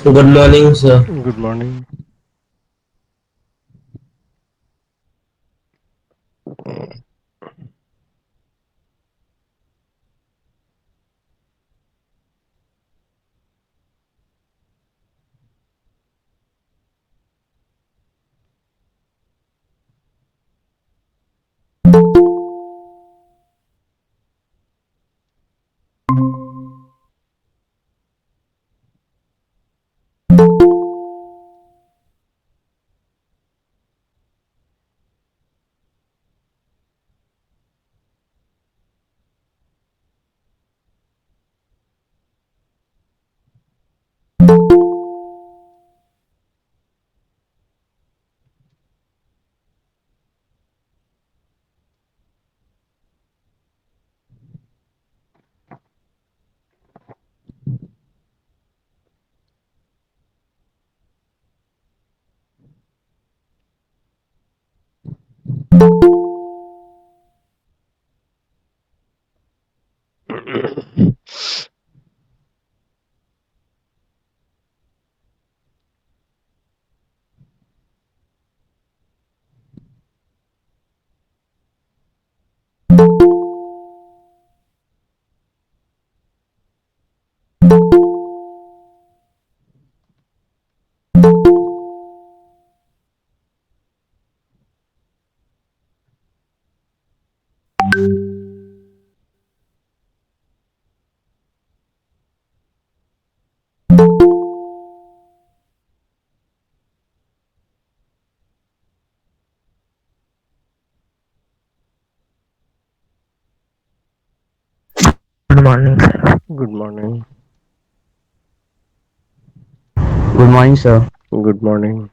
Good morning, sir. Good morning. Good morning, sir. Good morning. Good morning, sir. Good morning.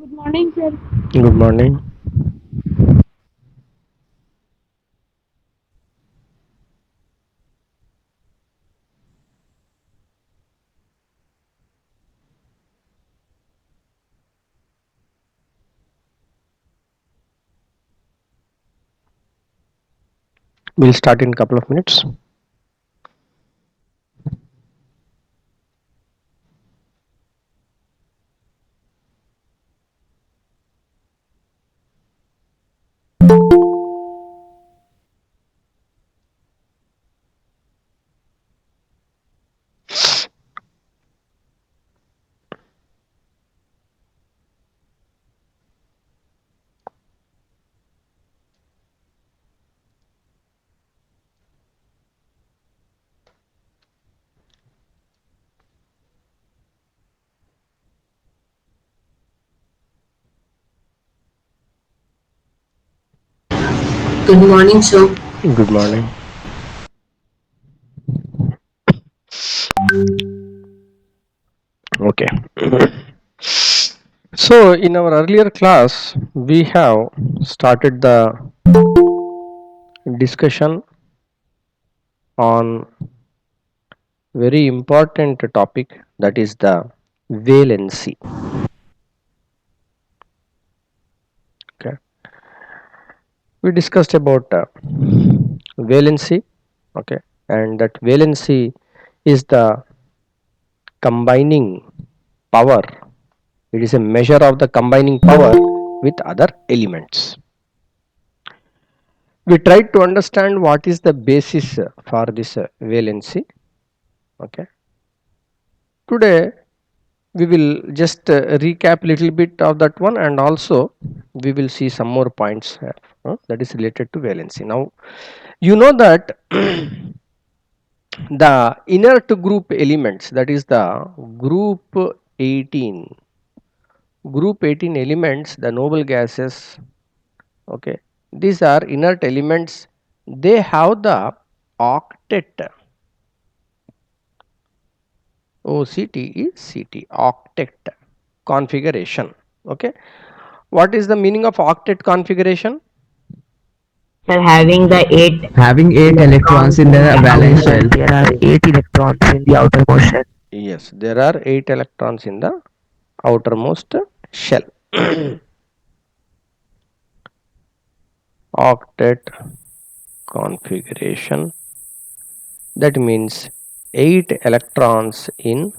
Good morning, sir. Good morning. We'll start in a couple of minutes. Good morning, sir. Good morning. Okay. So in our earlier class, we have started the discussion on very important topic, that is the valency. Okay. We discussed about valency. Okay. And that valency is the combining power. It is a measure of the combining power with other elements. We tried to understand what is the basis for this valency. Okay. Today we will just recap little bit of that one, and also we will see some more points here, that is related to valency. Now you know that the inert group elements, that is the group 18 group 18 elements, the noble gases, okay, these are inert elements. They have the octet, OCT is CT, octet configuration. Okay, what is the meaning of octet configuration? Sir, having eight electrons in the valence shell. There are 8 electrons in the outermost shell. Yes, there are 8 electrons in the outermost shell. Octet configuration, that means 8 electrons in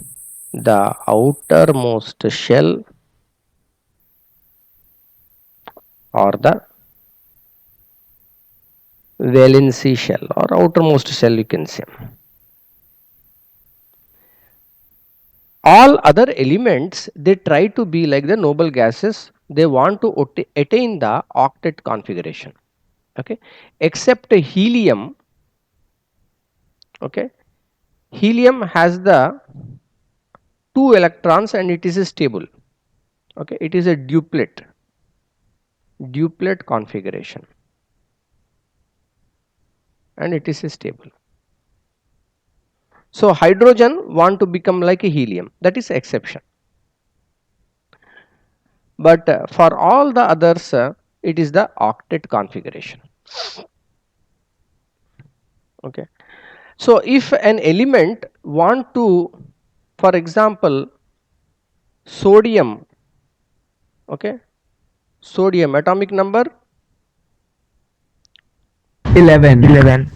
the outermost shell or the valency shell or outermost shell, you can say. All other elements, they try to be like the noble gases, they want to attain the octet configuration, okay, except helium. Okay, helium has the 2 electrons and it is stable. Okay, it is a duplet configuration and it is stable. So hydrogen want to become like a helium, that is exception. But for all the others, it is the octet configuration. Okay, so if an element want to, for example, sodium, okay, sodium atomic number 11.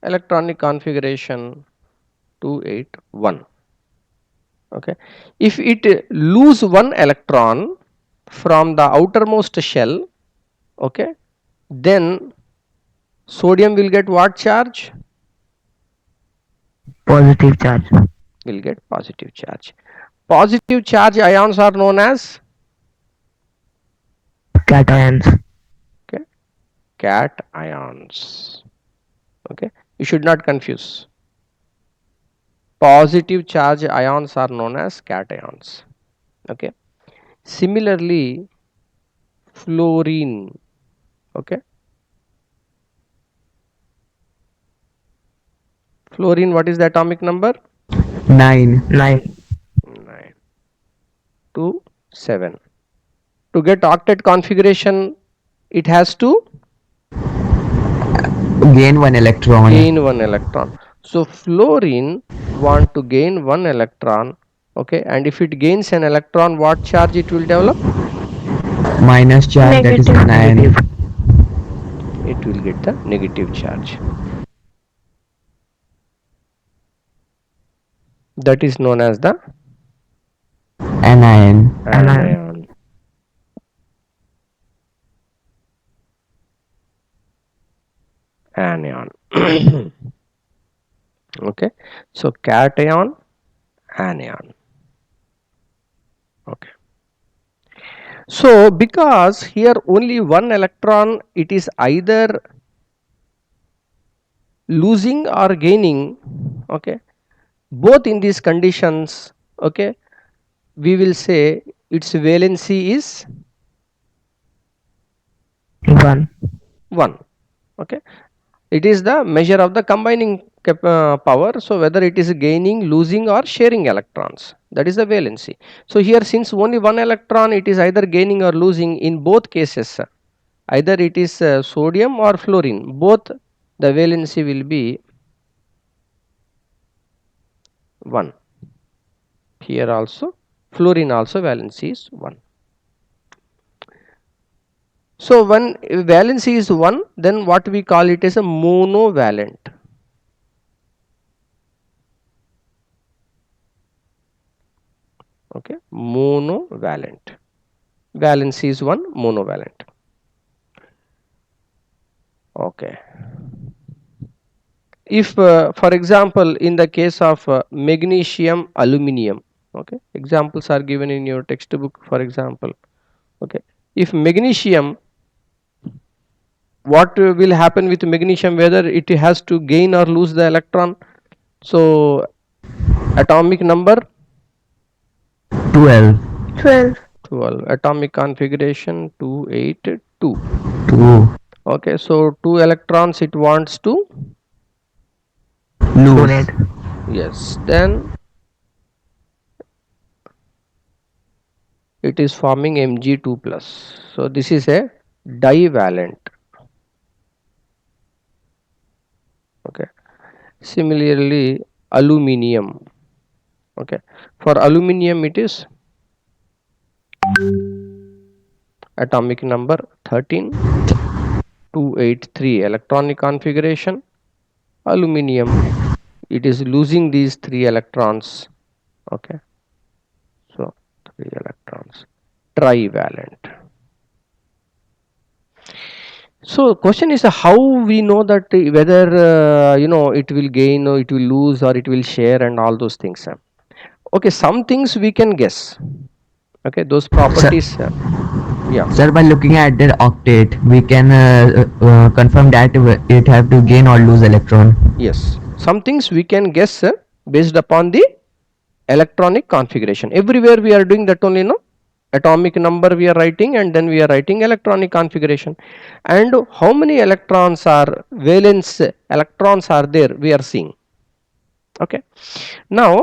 electronic configuration 281. Okay, if it lose one electron from the outermost shell, okay, then sodium will get what charge? Positive charge. Will get positive charge. Positive charge ions are known as Cations. okay, cations. Okay, you should not confuse. Positive charge ions are known as cations. Okay, similarly fluorine, okay, fluorine, what is the atomic number? 9. 9 to 7. To get octet configuration, it has to Gain 1 electron. gain 1 electron. So fluorine want to gain 1 electron, okay, and if it gains an electron, what charge it will develop? Minus charge, that is Negative. 9. It will get the negative charge. That is known as the Anion. anion. Anion. Okay, so cation, anion. Okay, so because here only one electron, it is either losing or gaining. Okay, both in these conditions, okay, we will say its valency is 1. 1. Okay, it is the measure of the combining power. So whether it is gaining, losing or sharing electrons, that is the valency. So here, since only one electron, it is either gaining or losing. In both cases, either it is sodium or fluorine, both the valency will be 1. Here also fluorine also valency is 1. So when valency is 1, then what we call it as a monovalent. Okay, monovalent. Valency is 1, monovalent. Okay. If for example, in the case of magnesium aluminum, okay, examples are given in your textbook, for example. Okay, if magnesium, what will happen with magnesium, whether it has to gain or lose the electron? So atomic number 12. 12, atomic configuration 282. 2. Okay, so 2 electrons it wants to Lose. Donate. yes, then it is forming Mg2 plus. So this is a divalent. Okay, similarly aluminium. Okay, for aluminium it is atomic number 13, 283 electronic configuration. Aluminium, it is losing these 3 electrons. Okay, so 3 electrons, trivalent. So question is how we know that whether it will gain or it will lose or it will share and all those things. Okay, some things we can guess. Okay, those properties. Yeah. Sir, by looking at the octet, we can confirm that it have to gain or lose electron. Yes, some things we can guess based upon the electronic configuration. Everywhere we are doing that only, no? Atomic number we are writing and then we are writing electronic configuration. And how many electrons are, valence electrons are there, we are seeing. Okay. Now,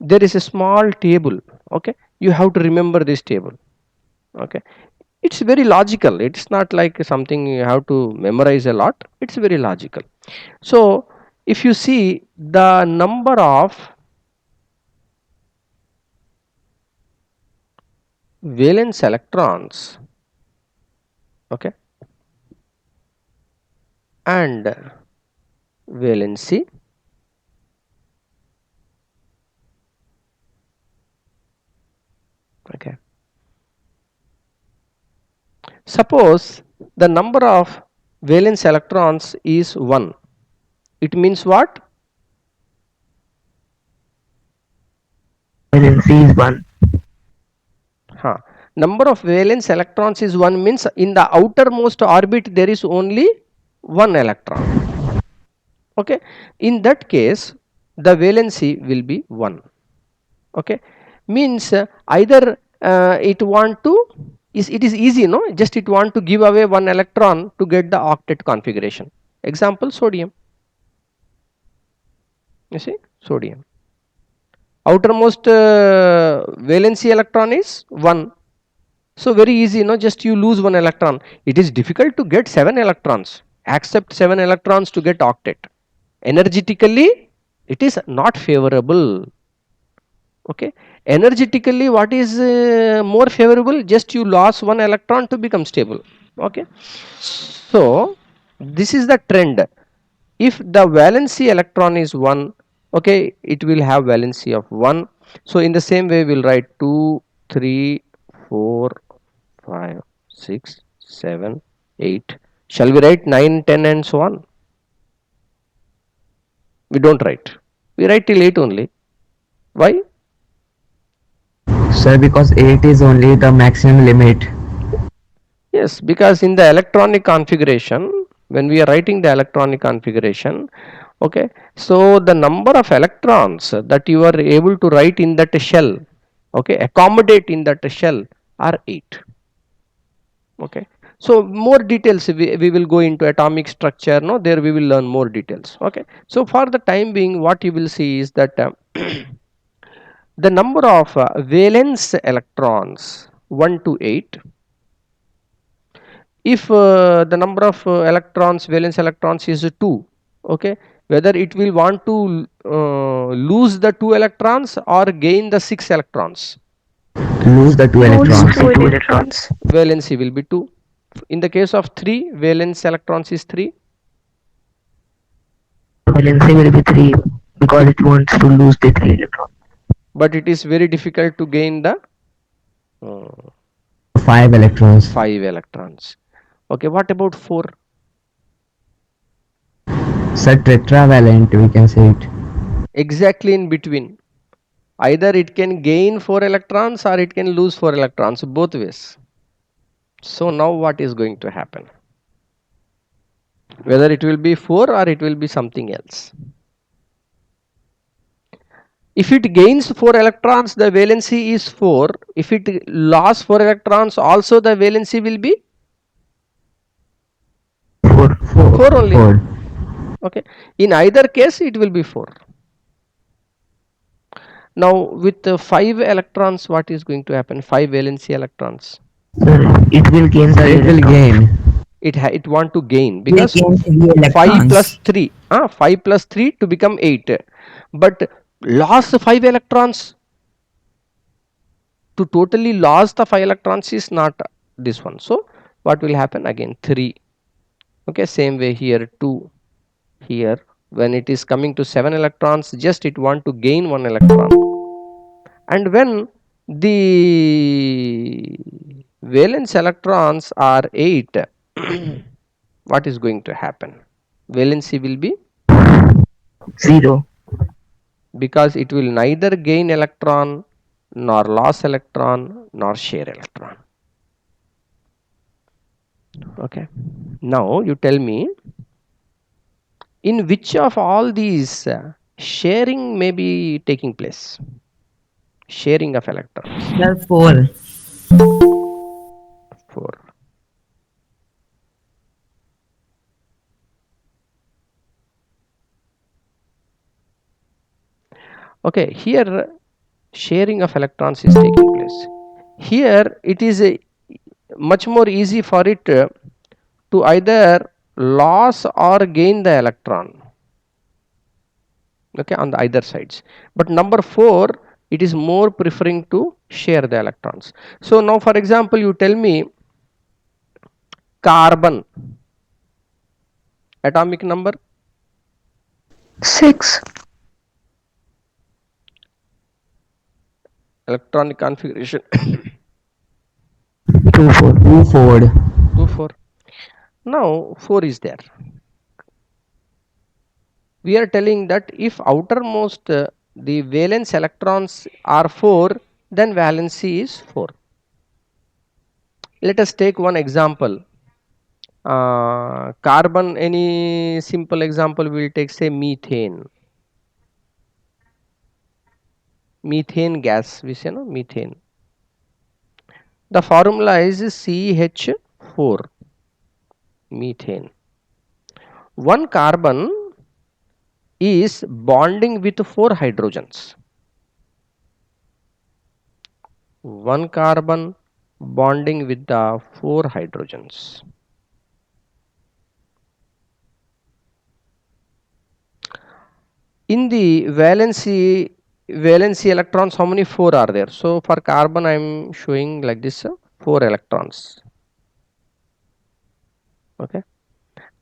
there is a small table. Okay. You have to remember this table. Okay. It's very logical. It's not like something you have to memorize a lot. It's very logical. So, if you see the number of valence electrons, okay, and valency, okay. Suppose the number of valence electrons is 1. It means what? Valency is 1. Number of valence electrons is 1 means in the outermost orbit there is only 1 electron. Okay. In that case, the valency will be 1. Okay. Means either it want to, it is easy, no? Just it want to give away 1 electron to get the octet configuration. Example, sodium. You see, sodium. Outermost valency electron is 1. So very easy, just you lose 1 electron. It is difficult to get 7 electrons. Accept 7 electrons to get octet. Energetically, it is not favorable. Okay. Energetically, what is more favorable? Just you lost 1 electron to become stable. Okay. So this is the trend. If the valency electron is 1, okay, it will have valency of 1. So in the same way, we'll write 2, 3, 4, 5, 6, 7, 8. Shall we write 9, 10 and so on? We don't write. We write till 8 only. Why? Sir, because 8 is only the maximum limit. Yes, because in the electronic configuration, when we are writing the electronic configuration, okay, so the number of electrons that you are able to write in that shell, okay, accommodate in that shell are 8. Okay, So more details we will go into atomic structure, no, there we will learn more details. Okay, so for the time being what you will see is that the number of valence electrons 1 to 8. If the number of electrons, valence electrons is 2, okay, whether it will want to lose the 2 electrons or gain the 6 electrons. Lose the two Lose electrons. two electrons. Valency will be 2. In the case of 3, valence electrons is 3. Valency will be 3 because it wants to lose the 3 electrons. But it is very difficult to gain the 5 electrons. 5 electrons. Okay, what about 4? So tetravalent, we can say it. Exactly in between. Either it can gain 4 electrons or it can lose 4 electrons, both ways. So now what is going to happen? Whether it will be 4 or it will be something else. If it gains 4 electrons, the valency is 4. If it lost 4 electrons, also the valency will be 4 only. 4. Okay. In either case, it will be 4. Now with 5 electrons, what is going to happen? 5 valency electrons. It will gain. It will gain. It want to gain because 5 electrons. plus 3, 5 plus 3 to become 8. But lost 5 electrons, to totally lose the 5 electrons is not this one. So what will happen? Again 3. Okay, same way here 2. Here when it is coming to 7 electrons, just it want to gain 1 electron. And when the valence electrons are 8, what is going to happen? Valency will be 0 because it will neither gain electron nor loss electron nor share electron. Okay, now you tell me, in which of all these sharing may be taking place? Sharing of electrons. 4. 4. Okay, here sharing of electrons is taking place. Here it is much more easy for it to either lose or gain the electron, okay, on the either sides. But number 4, it is more preferring to share the electrons. So now for example you tell me carbon atomic number 6. electronic configuration 2 4. 2 4. 2 4. Now 4 is there. We are telling that if outermost the valence electrons are 4, then valency is 4. Let us take one example. Carbon, any simple example we will take, say methane. Methane gas, we say, no, methane. The formula is CH4, methane. One carbon is bonding with 4 hydrogens. One carbon bonding with the 4 hydrogens. In the valency electrons, how many? 4 are there. So for carbon I am showing like this, 4 electrons. Okay,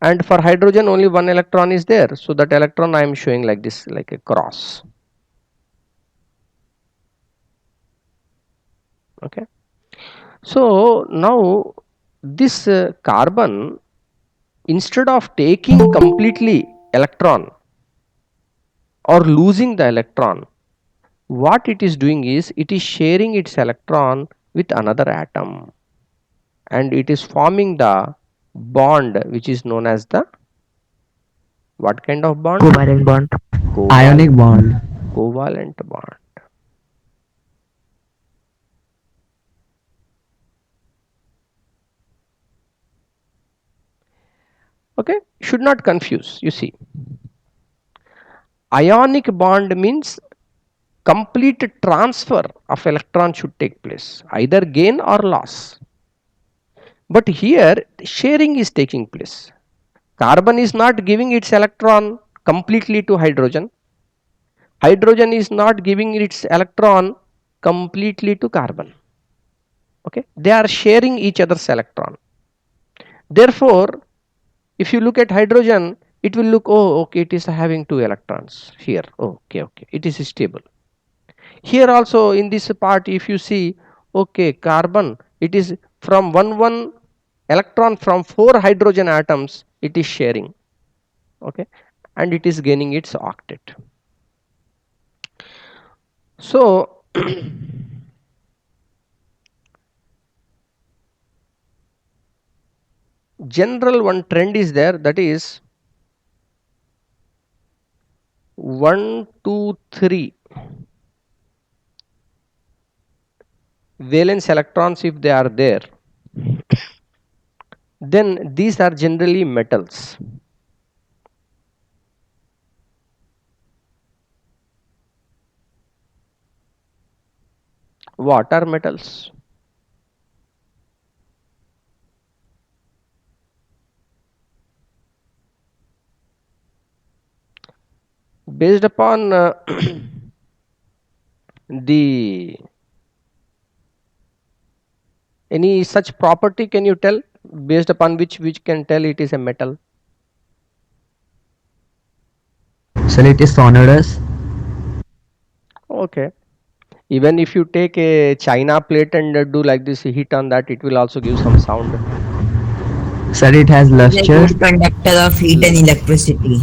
and for hydrogen only 1 electron is there, so that electron I am showing like this, like a cross. Okay, so now this carbon, instead of taking completely electron or losing the electron, what it is doing is it is sharing its electron with another atom, and it is forming the bond which is known as the, what kind of bond? Covalent bond. Ionic bond. Covalent bond. Okay, should not confuse. You see, ionic bond means complete transfer of electron should take place, either gain or loss. But here sharing is taking place. Carbon is not giving its electron completely to hydrogen. Hydrogen is not giving its electron completely to carbon. Okay, they are sharing each other's electron. Therefore, if you look at hydrogen, it will look, oh, okay, it is having 2 electrons here. Oh, okay, it is stable. Here also in this part, if you see, okay, carbon, it is from one electron from 4 hydrogen atoms, it is sharing. Okay, and it is gaining its octet. So general one trend is there, that is 1, 2, 3 valence electrons if they are there, then these are generally metals. What are metals? Based upon the any such property, can you tell, based upon which can tell it is a metal? So it is sonorous. Okay, even if you take a china plate and do like this, heat on that, it will also give some sound. Sir, it has Like luster. good conductor of heat and electricity.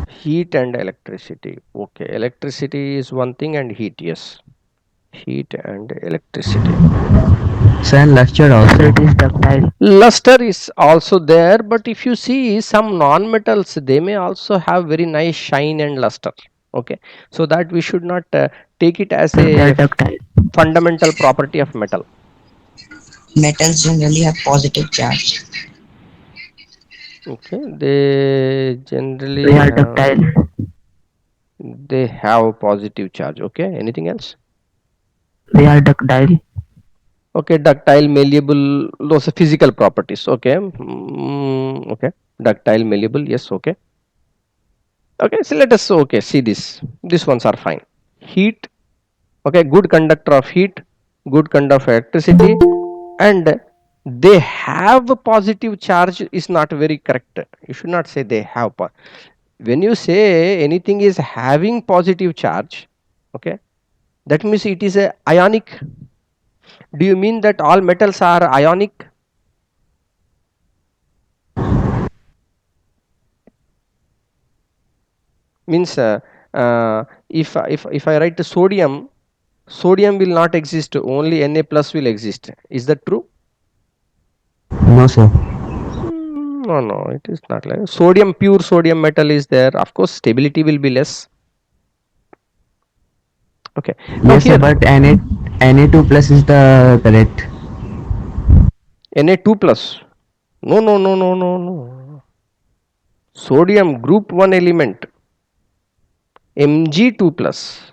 Heat and electricity. Okay, electricity is one thing and heat, yes, heat and electricity. Sir, and luster also. It is ductile. Luster is also there, but if you see some non-metals, they may also have very nice shine and luster. Okay, so that we should not take it as They are a ductile. fundamental property of metal. Metals generally have positive charge. Okay, they generally They are ductile. they have positive charge. Okay, anything else? They are ductile. Okay, ductile, malleable, those are physical properties. Okay, okay, ductile, malleable, yes, okay. Okay, so let us see this. These ones are fine. Heat, okay, good conductor of heat, good conductor of electricity, and they have a positive charge is not very correct. You should not say they have. When you say anything is having positive charge, okay, that means it is a ionic. Do you mean that all metals are ionic? Means if I write sodium, sodium will not exist, only Na plus will exist. Is that true? No, sir. No, it is not like sodium. Pure sodium metal is there, of course stability will be less. Okay, now Yes, sir, here but Na2 plus is the correct. Na2 plus, no, sodium group 1 element, Mg2 plus,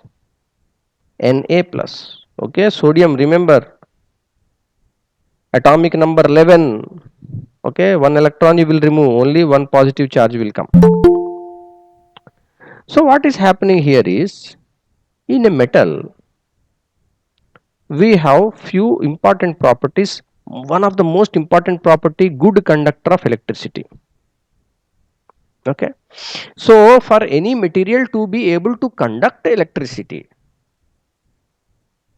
Na plus. Okay, sodium, remember, atomic number 11. Okay, 1 electron you will remove, only 1 positive charge will come. So what is happening here is, in a metal we have few important properties. One of the most important property, good conductor of electricity. Okay, so for any material to be able to conduct electricity,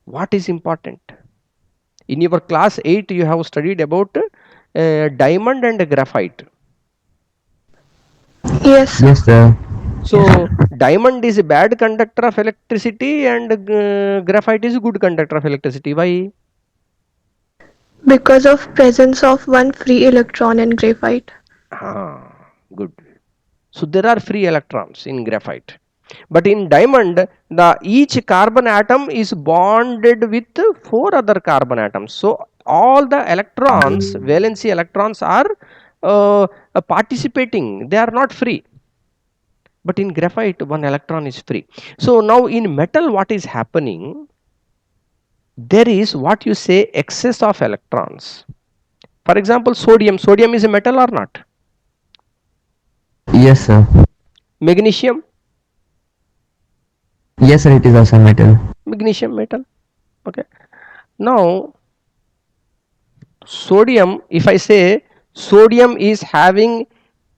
what is important? In your class 8 you have studied about diamond and graphite. Yes. Yes, sir. So diamond is a bad conductor of electricity and graphite is a good conductor of electricity. Why? Because of presence of one free electron in graphite. Good. So there are free electrons in graphite, but in diamond the each carbon atom is bonded with 4 other carbon atoms. So all the electrons, valency electrons, are participating, they are not free. But in graphite, one electron is free. So now in metal, what is happening? There is what you say excess of electrons. For example, sodium. Sodium is a metal or not? Yes, sir. Magnesium. Yes, sir. It is also metal. Magnesium metal. Okay. Now sodium, if I say sodium is having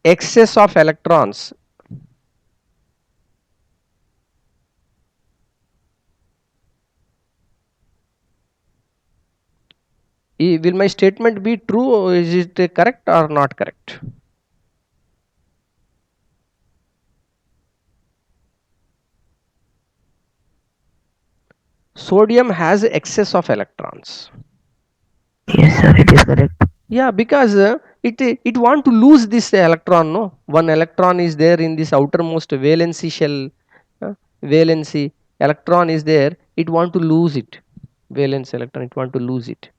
excess of electrons, will my statement be true, or is it correct or not correct? Sodium has excess of electrons. Yes, sir. It is correct. Yeah, because it want to lose this electron. No, one electron is there in this outermost valency shell. Valency electron is there. It want to lose it. Valence electron. It want to lose it.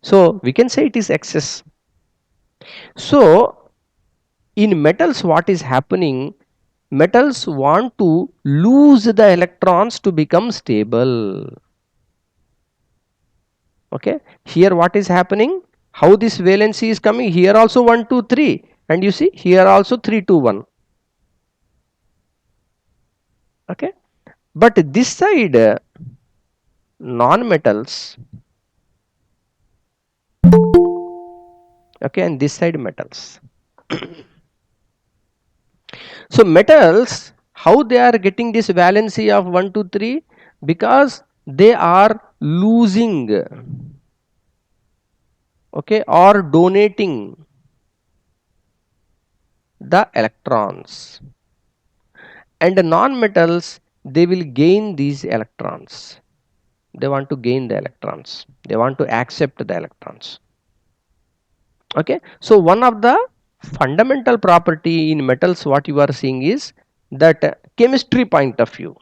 So we can say it is excess. So in metals, what is happening? Metals want to lose the electrons to become stable. Okay, here what is happening? How this valency is coming? Here also 1 2 3, and you see here also 3 2 1. Okay, but this side non-metals. Okay, and this side metals. So metals, how they are getting this valency of 1 2 3? Because they are losing, okay, or donating the electrons, and the non-metals, they will gain these electrons. They want to gain the electrons, they want to accept the electrons. Okay, so one of the fundamental property in metals what you are seeing is that chemistry point of view.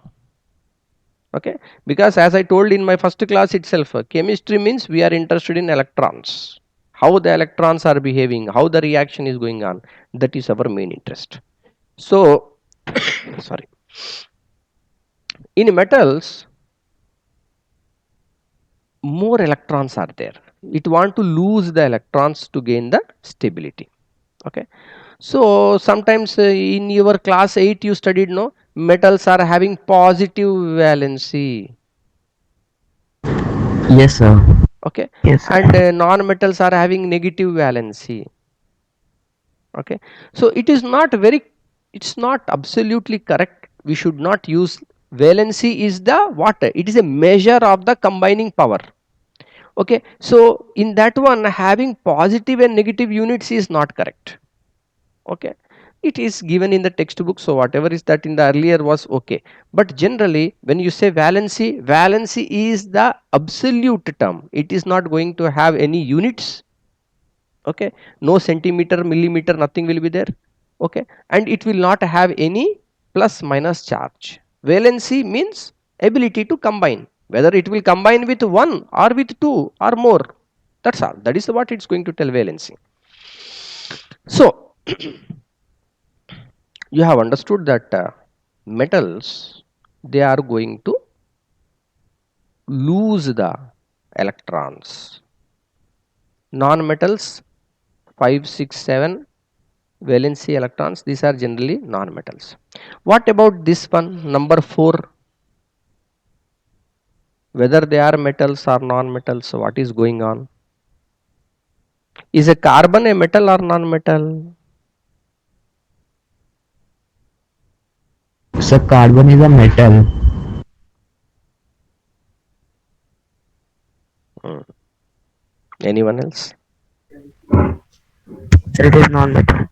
Okay, because as I told in my first class itself, chemistry means we are interested in electrons, how the electrons are behaving, how the reaction is going on. That is our main interest. So sorry, in metals more electrons are there. It want to lose the electrons to gain the stability. Okay, so sometimes in your class 8 you studied, no, metals are having positive valency. Yes, sir. Okay, Yes, sir. and non-metals are having negative valency. Okay, so it is not very, it's not absolutely correct. We should not use valency is the what, it is a measure of the combining power. Okay, so in that one having positive and negative units is not correct. Okay, it is given in the textbook, so whatever is that in the earlier was okay, but generally when you say valency, valency is the absolute term. It is not going to have any units. Okay, no centimeter, millimeter, nothing will be there. Okay, and it will not have any plus minus charge. Valency means ability to combine, whether it will combine with one or with two or more. That's all. That is what it's going to tell valency. So you have understood that metals, they are going to lose the electrons. Non-metals 5 6 7 valency electrons, these are generally non-metals. What about this one, number 4? Whether they are metals or non-metals, what is going on? Is a carbon a metal or non-metal? So carbon is a metal. Anyone else? So it is non-metal.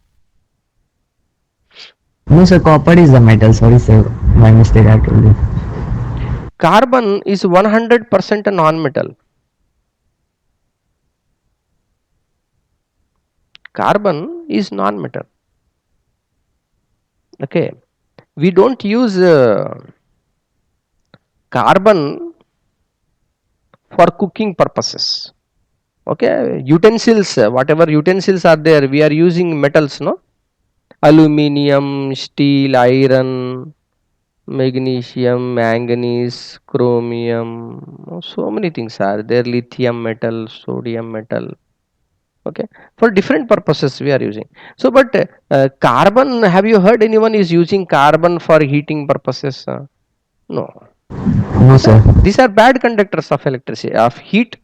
No, sir. Copper is a metal. Sorry, sir. My mistake. I told you. Carbon is 100% a non-metal. Carbon is non-metal. Okay, we don't use carbon for cooking purposes. Okay, utensils, whatever utensils are there, we are using metals, no? Aluminium, steel, iron, magnesium, manganese, chromium, so many things are there, lithium metal, sodium metal. Okay, for different purposes we are using. So, but carbon, have you heard anyone is using carbon for heating purposes? No. No, sir. These are bad conductors of electricity, of heat,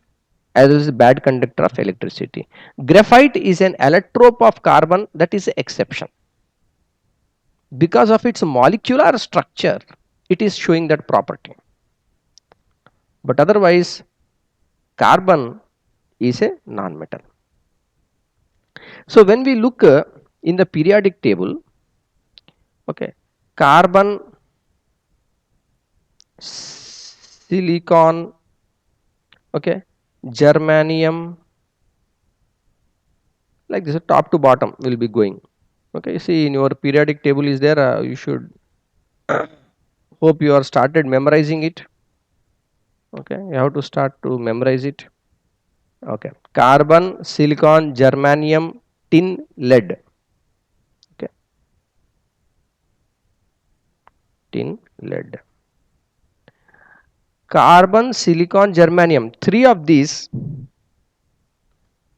as well as bad conductor of electricity. Graphite is an allotrope of carbon, that is exception. Because of its molecular structure, it is showing that property. But otherwise, carbon is a non-metal. So when we look in the periodic table, okay, carbon, silicon, okay, germanium, like this, top to bottom will be going. Okay, see in your periodic table is there, you should hope you are started memorizing it. Okay, you have to start to memorize it. Okay, carbon, silicon, germanium, tin, lead. Okay, tin, lead. Carbon, silicon, germanium, three of these,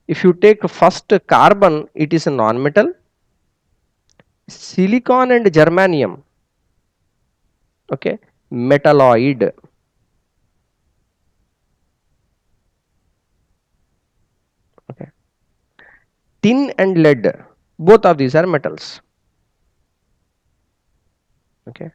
if you take first carbon, it is a non-metal. Silicon and germanium, okay, metalloid. Okay, tin and lead, both of these are metals. Okay,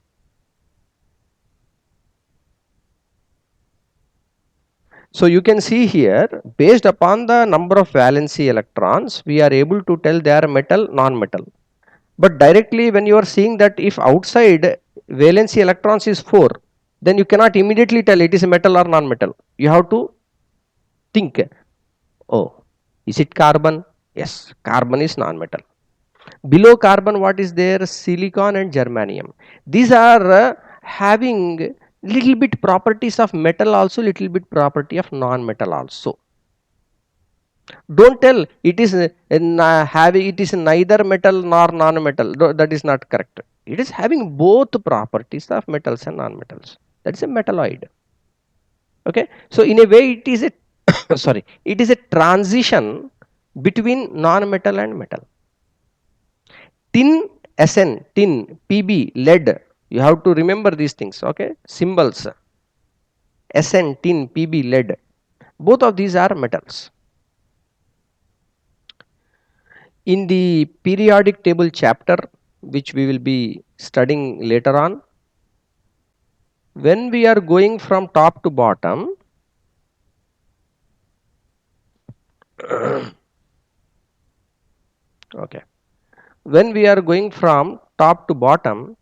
so you can see here, based upon the number of valency electrons, we are able to tell they are metal, non-metal. But directly when you are seeing that if outside valency electrons is 4, then you cannot immediately tell it is metal or non-metal. You have to think, oh, is it carbon? Yes, carbon is non-metal. Below carbon, what is there? Silicon and germanium. These are having little bit properties of metal also, little bit property of non-metal also. Don't tell it is having, it is neither metal nor non-metal. That is not correct. It is having both properties of metals and non-metals. That is a metalloid. Okay, so in a way it is a sorry, it is a transition between non-metal and metal. Tin, Sn, tin, Pb, lead. You have to remember these things. Okay, symbols. Sn, tin, Pb, lead. Both of these are metals. In the periodic table chapter, which we will be studying later on, when we are going from top to bottom, okay, when we are going from top to bottom,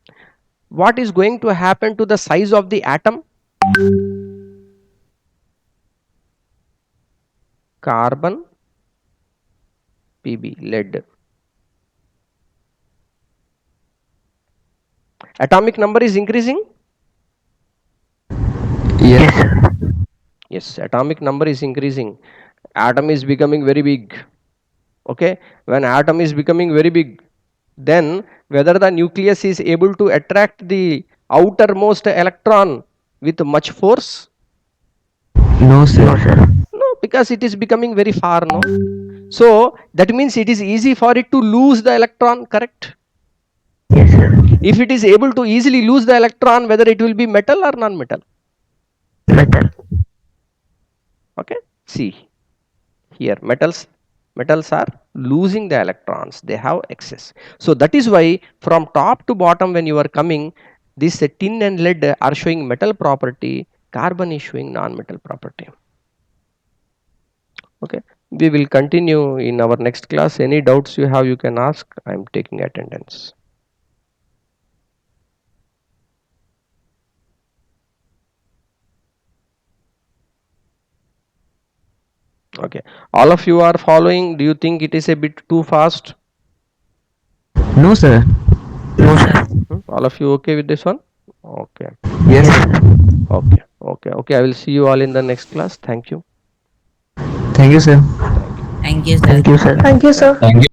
what is going to happen to the size of the atom? Carbon, Pb, lead. Atomic number is increasing? Yes. Yes, atomic number is increasing. Atom is becoming very big. Okay, when atom is becoming very big, then whether the nucleus is able to attract the outermost electron with much force? No, sir. No, because it is becoming very far, no? So that means it is easy for it to lose the electron, correct? Yes, sir. If it is able to easily lose the electron, whether it will be metal or non-metal? Metal. Okay, see here, metals are losing the electrons, they have excess. So that is why from top to bottom when you are coming, this tin and lead are showing metal property, carbon is showing non-metal property. Okay, we will continue in our next class. Any doubts you have, you can ask. I am taking attendance. Okay, all of you are following. Do you think it is a bit too fast? No, sir. No, sir. All of you okay with this one? Okay. Yes, sir. Okay. I will see you all in the next class. Thank you. Thank you, sir. Thank you, sir. Thank you, sir. Thank you, sir. Thank you,